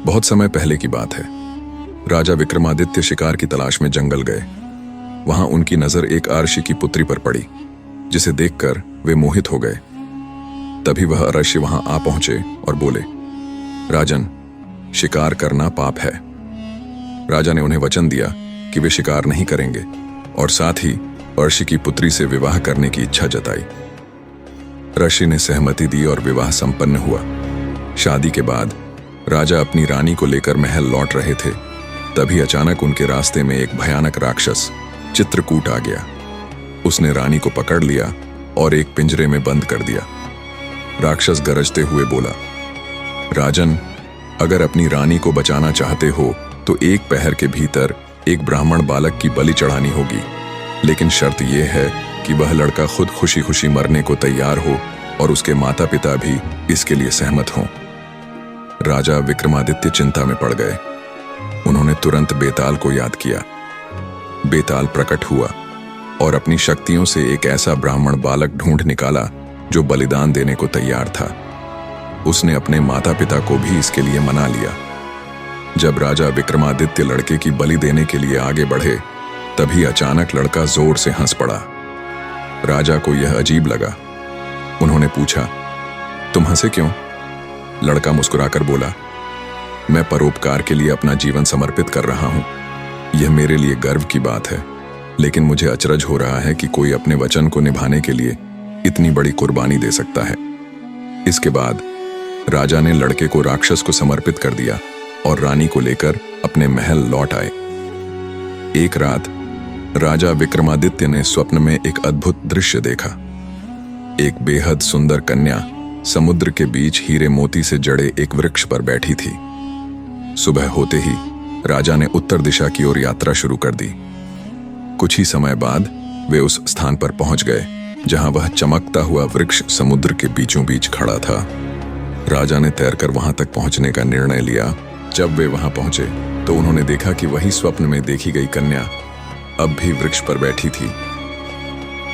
बहुत समय पहले की बात है। राजा विक्रमादित्य शिकार की तलाश में जंगल गए। वहां उनकी नजर एक आर्षि की पुत्री पर पड़ी, जिसे देखकर वे मोहित हो गए। तभी वह अरष्य वहां आ पहुंचे और बोले, राजन, शिकार करना पाप है। राजा ने उन्हें वचन दिया कि वे शिकार नहीं करेंगे और साथ ही अर्षि की पुत्री से विवाह करने की इच्छा जताई। ऋषि ने सहमति दी और विवाह संपन्न हुआ। शादी के बाद राजा अपनी रानी को लेकर महल लौट रहे थे। तभी अचानक उनके रास्ते में एक भयानक राक्षस चित्रकूट आ गया। उसने रानी को पकड़ लिया और एक पिंजरे में बंद कर दिया। राक्षस गरजते हुए बोला, राजन, अगर अपनी रानी को बचाना चाहते हो तो एक पहर के भीतर एक ब्राह्मण बालक की बलि चढ़ानी होगी, लेकिन शर्त यह है कि वह लड़का खुद खुशी खुशी मरने को तैयार हो और उसके माता पिता भी इसके लिए सहमत हों। राजा विक्रमादित्य चिंता में पड़ गए। उन्होंने तुरंत बेताल को याद किया। बेताल प्रकट हुआ और अपनी शक्तियों से एक ऐसा ब्राह्मण बालक ढूंढ निकाला जो बलिदान देने को तैयार था। उसने अपने माता पिता को भी इसके लिए मना लिया। जब राजा विक्रमादित्य लड़के की बलि देने के लिए आगे बढ़े, तभी अचानक लड़का जोर से हंस पड़ा। राजा को यह अजीब लगा। उन्होंने पूछा, तुम हंसे क्यों? लड़का मुस्कुराकर बोला, मैं परोपकार के लिए अपना जीवन समर्पित कर रहा हूं। यह मेरे लिए गर्व की बात है, लेकिन मुझे अचरज हो रहा है कि कोई अपने वचन को निभाने के लिए इतनी बड़ी कुर्बानी दे सकता है। इसके बाद राजा ने लड़के को राक्षस को समर्पित कर दिया और रानी को लेकर अपने महल लौट आए। एक रात राजा विक्रमादित्य ने स्वप्न में एक अद्भुत दृश्य देखा। एक बेहद सुंदर कन्या समुद्र के बीच हीरे मोती से जड़े एक वृक्ष पर बैठी थी। सुबह होते ही राजा ने उत्तर दिशा की ओर यात्रा शुरू कर दी। कुछ ही समय बाद वे उस स्थान पर पहुंच गए जहां वह चमकता हुआ वृक्ष समुद्र के बीचों बीच खड़ा था। राजा ने तैरकर वहां तक पहुंचने का निर्णय लिया। जब वे वहां पहुंचे तो उन्होंने देखा कि वही स्वप्न में देखी गई कन्या अब भी वृक्ष पर बैठी थी।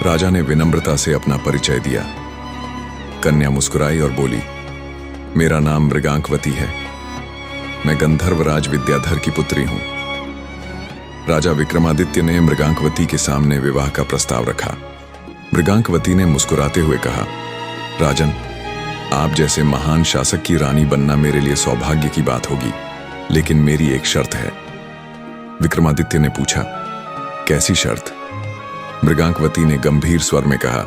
राजा ने विनम्रता से अपना परिचय दिया। कन्या मुस्कुराई और बोली, मेरा नाम मृगांकवती है। मैं गंधर्वराज विद्याधर की पुत्री हूं। राजा विक्रमादित्य ने मृगांकवती के सामने विवाह का प्रस्ताव रखा। मृगांकवती ने मुस्कुराते हुए कहा, राजन, आप जैसे महान शासक की रानी बनना मेरे लिए सौभाग्य की बात होगी, लेकिन मेरी एक शर्त है। विक्रमादित्य ने पूछा, कैसी शर्त? मृगांकवती ने गंभीर स्वर में कहा,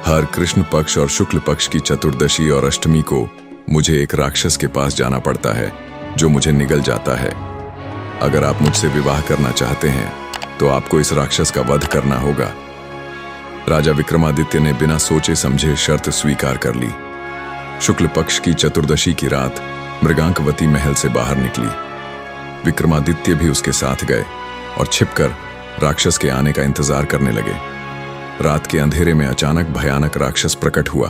हर कृष्ण पक्ष और शुक्ल पक्ष की चतुर्दशी और अष्टमी को मुझे एक राक्षस के पास जाना पड़ता है जो मुझे निगल जाता है। अगर आप मुझसे विवाह करना चाहते हैं तो आपको इस राक्षस का वध करना होगा। राजा विक्रमादित्य ने बिना सोचे समझे शर्त स्वीकार कर ली। शुक्ल पक्ष की चतुर्दशी की रात मृगांकवती महल से बाहर निकली। विक्रमादित्य भी उसके साथ गए और छिपकर राक्षस के आने का इंतजार करने लगे। रात के अंधेरे में अचानक भयानक राक्षस प्रकट हुआ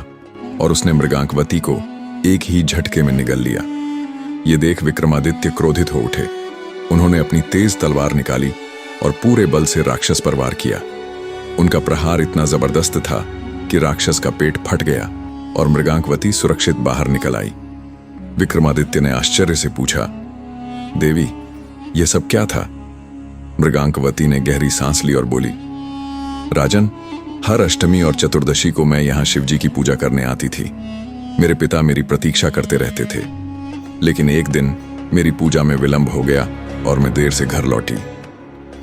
और उसने मृगांकवती को एक ही झटके में निगल लिया। ये देख विक्रमादित्य क्रोधित हो उठे। उन्होंने अपनी तेज तलवार निकाली और पूरे बल से राक्षस पर वार किया। उनका प्रहार इतना जबरदस्त था कि राक्षस का पेट फट गया और मृगांकवती सुरक्षित बाहर निकल आई। विक्रमादित्य ने आश्चर्य से पूछा, देवी, यह सब क्या था? मृगांकवती ने गहरी सांस ली और बोली, राजन, हर अष्टमी और चतुर्दशी को मैं यहाँ शिवजी की पूजा करने आती थी। मेरे पिता मेरी प्रतीक्षा करते रहते थे, लेकिन एक दिन मेरी पूजा में विलंब हो गया और मैं देर से घर लौटी।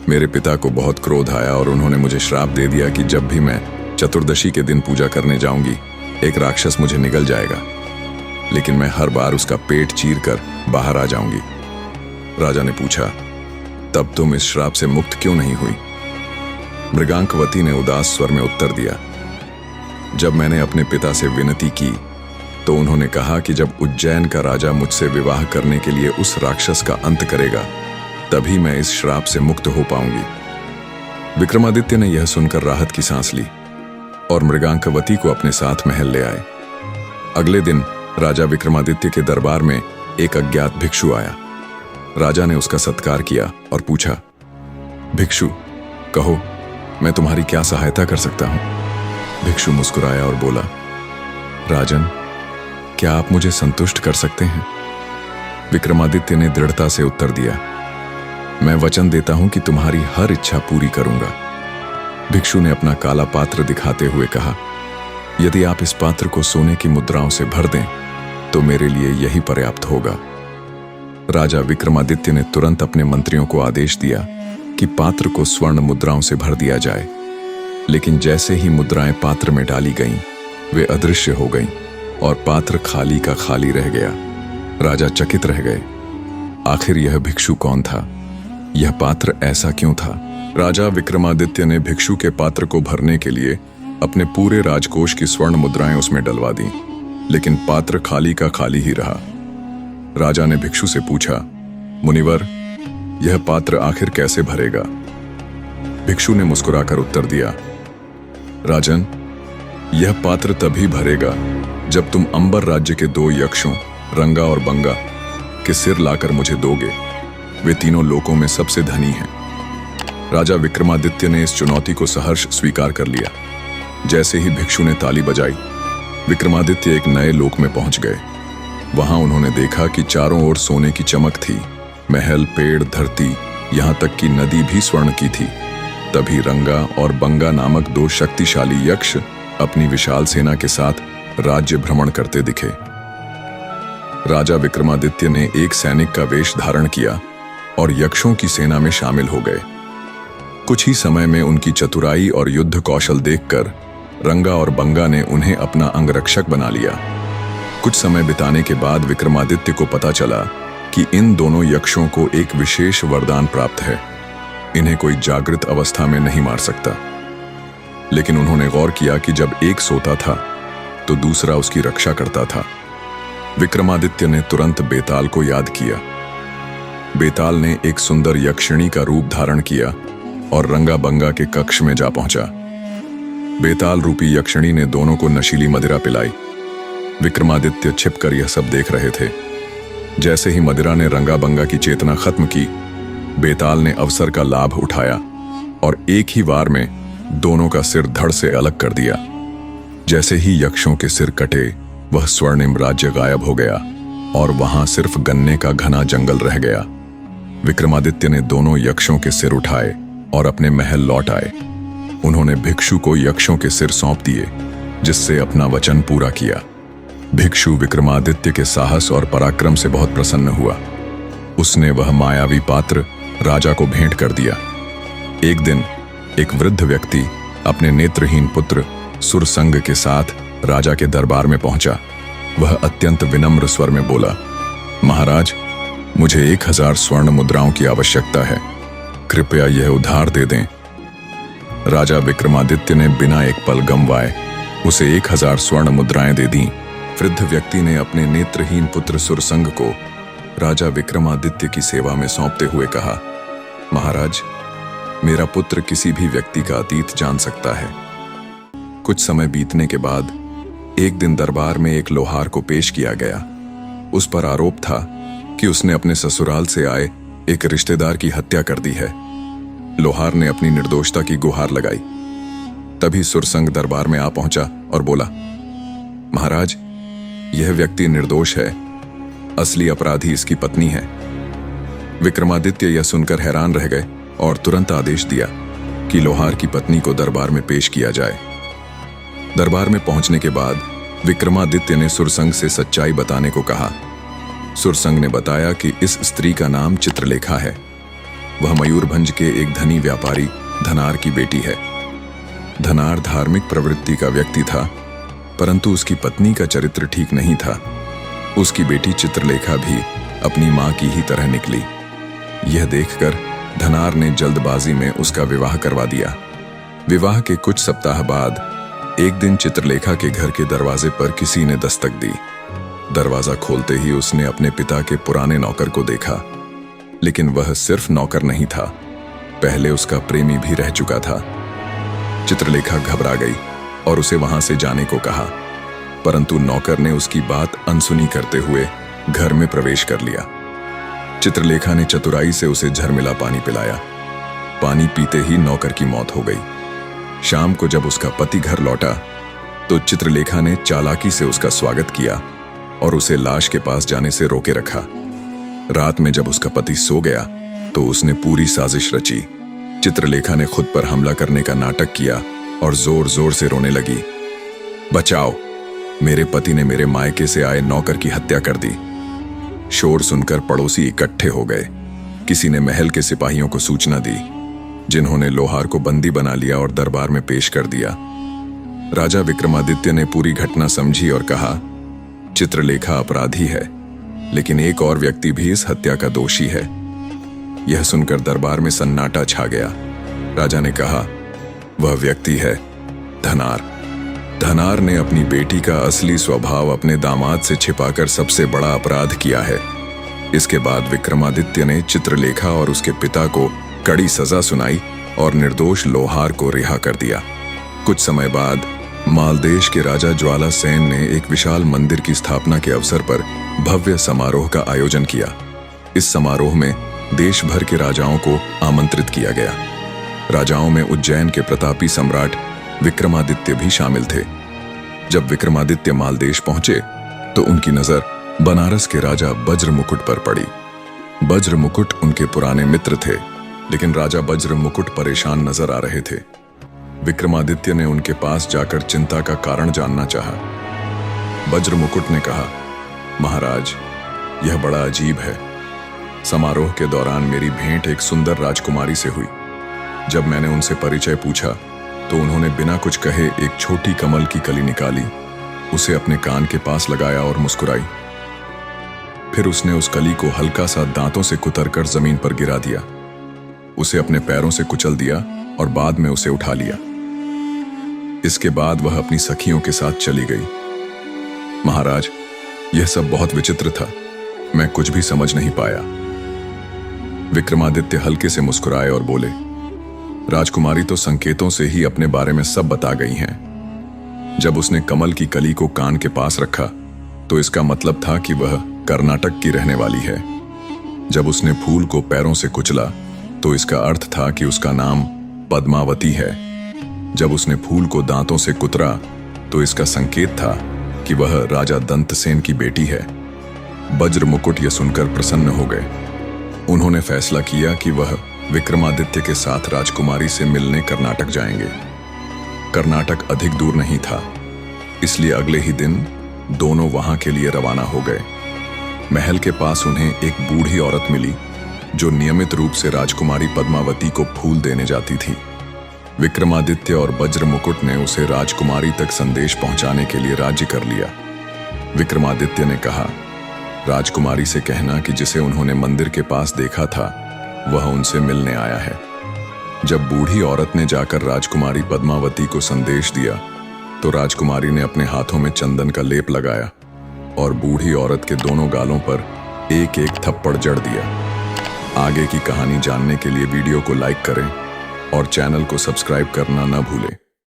मेरे पिता को बहुत क्रोध आया और उन्होंने मुझे श्राप दे दिया कि जब भी मैं चतुर्दशी के दिन पूजा करने जाऊंगी, एक राक्षस मुझे निगल जाएगा, लेकिन मैं हर बार उसका पेट चीरकर बाहर आ जाऊंगी। राजा ने पूछा, तब तुम इस श्राप से मुक्त क्यों नहीं हुई? मृगांकवती ने उदास स्वर में उत्तर दिया, जब मैंने अपने पिता से विनती की तो उन्होंने कहा कि जब उज्जैन का राजा मुझसे विवाह करने के लिए उस राक्षस का अंत करेगा, तभी मैं इस श्राप से मुक्त हो पाऊंगी। विक्रमादित्य ने यह सुनकर राहत की सांस ली और मृगांकवती को अपने साथ महल ले आए। अगले दिन राजा विक्रमादित्य के दरबार में एक अज्ञात भिक्षु आया। राजा ने उसका सत्कार किया और पूछा, भिक्षु, कहो, मैं तुम्हारी क्या सहायता कर सकता हूं? भिक्षु मुस्कुराया और बोला, राजन, क्या आप मुझे संतुष्ट कर सकते हैं? विक्रमादित्य ने दृढ़ता से उत्तर दिया, मैं वचन देता हूं कि तुम्हारी हर इच्छा पूरी करूंगा। भिक्षु ने अपना काला पात्र दिखाते हुए कहा, यदि आप इस पात्र को सोने की मुद्राओं से भर दें तो मेरे लिए यही पर्याप्त होगा। राजा विक्रमादित्य ने तुरंत अपने मंत्रियों को आदेश दिया कि पात्र को स्वर्ण मुद्राओं से भर दिया जाए, लेकिन जैसे ही मुद्राएं पात्र में डाली गईं, वे अदृश्य हो गईं और पात्र खाली का खाली रह गया। राजा चकित रह गए। आखिर यह भिक्षु कौन था? यह पात्र ऐसा क्यों था? राजा विक्रमादित्य ने भिक्षु के पात्र को भरने के लिए अपने पूरे राजकोष की स्वर्ण मुद्राएं उसमें डलवा दी, लेकिन पात्र खाली का खाली ही रहा। राजा ने भिक्षु से पूछा, मुनिवर, यह पात्र आखिर कैसे भरेगा? भिक्षु ने मुस्कुराकर उत्तर दिया, राजन, यह पात्र तभी भरेगा जब तुम अंबर राज्य के 2 यक्षों रंगा और बंगा के सिर लाकर मुझे दोगे। वे तीनों लोकों में सबसे धनी हैं। राजा विक्रमादित्य ने इस चुनौती को सहर्ष स्वीकार कर लिया। जैसे ही भिक्षु ने ताली बजाई, विक्रमादित्य एक नए लोक में पहुंच गए। वहां उन्होंने देखा कि चारों ओर सोने की चमक थी। महल, पेड़, धरती, यहां तक कि नदी भी स्वर्ण की थी। तभी रंगा और बंगा नामक 2 शक्तिशाली यक्ष अपनी विशाल सेना के साथ राज्य भ्रमण करते दिखे। राजा विक्रमादित्य ने एक सैनिक का वेश धारण किया और यक्षों की सेना में शामिल हो गए। कुछ ही समय में उनकी चतुराई और युद्ध कौशल देखकर रंगा और बंगा ने उन्हें अपना अंगरक्षक बना लिया। कुछ समय बिताने के बाद विक्रमादित्य को पता चला कि इन दोनों यक्षों को एक विशेष वरदान प्राप्त है। इन्हें कोई जागृत अवस्था में नहीं मार सकता। लेकिन उन्होंने गौर किया कि जब एक सोता था तो दूसरा उसकी रक्षा करता था। विक्रमादित्य ने तुरंत बेताल को याद किया। बेताल ने एक सुंदर यक्षिणी का रूप धारण किया और रंगा बंगा के कक्ष में जा पहुंचा। बेताल रूपी यक्षिणी ने दोनों को नशीली मदिरा पिलाई। विक्रमादित्य छिपकर यह सब देख रहे थे। जैसे ही मदिरा ने रंगा बंगा की चेतना खत्म की, बेताल ने अवसर का लाभ उठाया और एक ही वार में दोनों का सिर धड़ से अलग कर दिया। जैसे ही यक्षों के सिर कटे, वह स्वर्णिम राज्य गायब हो गया और वहां सिर्फ गन्ने का घना जंगल रह गया। विक्रमादित्य ने दोनों यक्षों के सिर उठाए और अपने महल लौट आए। उन्होंने भिक्षु को यक्षों के सिर सौंप दिए, जिससे अपना वचन पूरा किया। भिक्षु विक्रमादित्य के साहस और पराक्रम से बहुत प्रसन्न हुआ। उसने वह मायावी पात्र राजा को भेंट कर दिया। एक दिन एक वृद्ध व्यक्ति अपने नेत्रहीन पुत्र सुरसंग के साथ राजा के दरबार में पहुंचा। वह अत्यंत विनम्र स्वर में बोला, महाराज, मुझे 1000 स्वर्ण मुद्राओं की आवश्यकता है। कृपया यह उधार दे दें। राजा विक्रमादित्य ने बिना एक पल गंवाए उसे 1000 स्वर्ण मुद्राएं दे दी। वृद्ध व्यक्ति ने अपने नेत्रहीन पुत्र सुरसंग को राजा विक्रमादित्य की सेवा में सौंपते हुए कहा, महाराज, मेरा पुत्र किसी भी व्यक्ति का अतीत जान सकता है। कुछ समय बीतने के बाद एक दिन दरबार में एक लोहार को पेश किया गया। उस पर आरोप था कि उसने अपने ससुराल से आए एक रिश्तेदार की हत्या कर दी है। लोहार ने अपनी निर्दोषता की गुहार लगाई। तभी सुरसंग दरबार में आ पहुंचा और बोला, महाराज, यह व्यक्ति निर्दोष है। असली अपराधी इसकी पत्नी है। विक्रमादित्य यह सुनकर हैरान रह गए और तुरंत आदेश दिया कि लोहार की पत्नी को दरबार में पेश किया जाए। दरबार में पहुंचने के बाद विक्रमादित्य ने सुरसंग से सच्चाई बताने को कहा। सुरसंग ने बताया कि इस स्त्री का नाम चित्रलेखा है। वह मयूरभंज के एक धनी व्यापारी धनार की बेटी है। धनार धार्मिक प्रवृत्ति का व्यक्ति था, परंतु उसकी पत्नी का चरित्र ठीक नहीं था। उसकी बेटी चित्रलेखा भी अपनी मां की ही तरह निकली। यह देखकर धनार ने जल्दबाजी में उसका विवाह करवा दिया। विवाह के कुछ सप्ताह बाद एक दिन चित्रलेखा के घर के दरवाजे पर किसी ने दस्तक दी। दरवाजा खोलते ही उसने अपने पिता के पुराने नौकर को देखा, लेकिन वह सिर्फ नौकर नहीं था, पहले उसका प्रेमी भी रह चुका था। चित्रलेखा घबरा गई और उसे वहां से जाने को कहा, परंतु नौकर ने उसकी बात अनसुनी करते हुए घर में प्रवेश कर लिया। चित्रलेखा ने चतुराई से उसे झरमिला पानी पिलाया। पानी पीते ही नौकर की मौत हो गई। शाम को जब उसका पति घर लौटा तो चित्रलेखा ने चालाकी से उसका स्वागत किया और उसे लाश के पास जाने से रोके रखा। रात में जब उसका पति सो गया तो उसने पूरी साजिश रची। चित्रलेखा ने खुद पर हमला करने का नाटक किया और जोर जोर से रोने लगी। बचाओ, मेरे पति ने मेरे मायके से आए नौकर की हत्या कर दी। शोर सुनकर पड़ोसी इकट्ठे हो गए। किसी ने महल के सिपाहियों को सूचना दी, जिन्होंने लोहार को बंदी बना लिया और दरबार में पेश कर दिया। राजा विक्रमादित्य ने पूरी घटना समझी और कहा, चित्रलेखा अपराधी है, लेकिन एक और व्यक्ति भी इस हत्या का दोषी है। यह सुनकर दरबार में सन्नाटा छा गया। राजा ने कहा, वह व्यक्ति है धनार। धनार ने अपनी बेटी का असली स्वभाव अपने दामाद से छिपाकर सबसे बड़ा अपराध किया है। इसके बाद विक्रमादित्य ने चित्रलेखा और उसके पिता को कड़ी सजा सुनाई और निर्दोष लोहार को रिहा कर दिया। कुछ समय बाद मालदेश के राजा ज्वालासेन ने एक विशाल मंदिर की स्थापना के अवसर पर भव्य समारोह का आयोजन किया। इस समारोह में देश भर के राजाओं को आमंत्रित किया गया। राजाओं में उज्जैन के प्रतापी सम्राट विक्रमादित्य भी शामिल थे। जब विक्रमादित्य मालदेश पहुंचे तो उनकी नजर बनारस के राजा वज्र मुकुट पर पड़ी। वज्र मुकुट उनके पुराने मित्र थे, लेकिन राजा वज्र मुकुट परेशान नजर आ रहे थे। विक्रमादित्य ने उनके पास जाकर चिंता का कारण जानना चाहा। वज्र मुकुट ने कहा, महाराज, यह बड़ा अजीब है। समारोह के दौरान मेरी भेंट एक सुंदर राजकुमारी से हुई। जब मैंने उनसे परिचय पूछा तो उन्होंने बिना कुछ कहे एक छोटी कमल की कली निकाली, उसे अपने कान के पास लगाया और मुस्कुराई। फिर उसने उस कली को हल्का सा दांतों से कुतरकर जमीन पर गिरा दिया, उसे अपने पैरों से कुचल दिया और बाद में उसे उठा लिया। इसके बाद वह अपनी सखियों के साथ चली गई। महाराज, यह सब बहुत विचित्र था, मैं कुछ भी समझ नहीं पाया। विक्रमादित्य हल्के से मुस्कुराए और बोले, राजकुमारी तो संकेतों से ही अपने बारे में सब बता गई हैं। जब उसने कमल की कली को कान के पास रखा तो इसका मतलब था कि वह कर्नाटक की रहने वाली है। जब उसने फूल को पैरों से कुचला तो इसका अर्थ था कि उसका नाम पद्मावती है। जब उसने फूल को दांतों से कुतरा तो इसका संकेत था कि वह राजा दंतसेन की बेटी है। वज्र मुकुट यह सुनकर प्रसन्न हो गए। उन्होंने फैसला किया कि वह विक्रमादित्य के साथ राजकुमारी से मिलने कर्नाटक जाएंगे। कर्नाटक अधिक दूर नहीं था, इसलिए अगले ही दिन दोनों वहां के लिए रवाना हो गए। महल के पास उन्हें एक बूढ़ी औरत मिली जो नियमित रूप से राजकुमारी पद्मावती को फूल देने जाती थी। विक्रमादित्य और वज्र मुकुट ने उसे राजकुमारी तक संदेश पहुंचाने के लिए राजी कर लिया। विक्रमादित्य ने कहा, राजकुमारी से कहना कि जिसे उन्होंने मंदिर के पास देखा था वह उनसे मिलने आया है। जब बूढ़ी औरत ने जाकर राजकुमारी पद्मावती को संदेश दिया तो राजकुमारी ने अपने हाथों में चंदन का लेप लगाया और बूढ़ी औरत के दोनों गालों पर एक एक थप्पड़ जड़ दिया। आगे की कहानी जानने के लिए वीडियो को लाइक करें और चैनल को सब्सक्राइब करना न भूलें।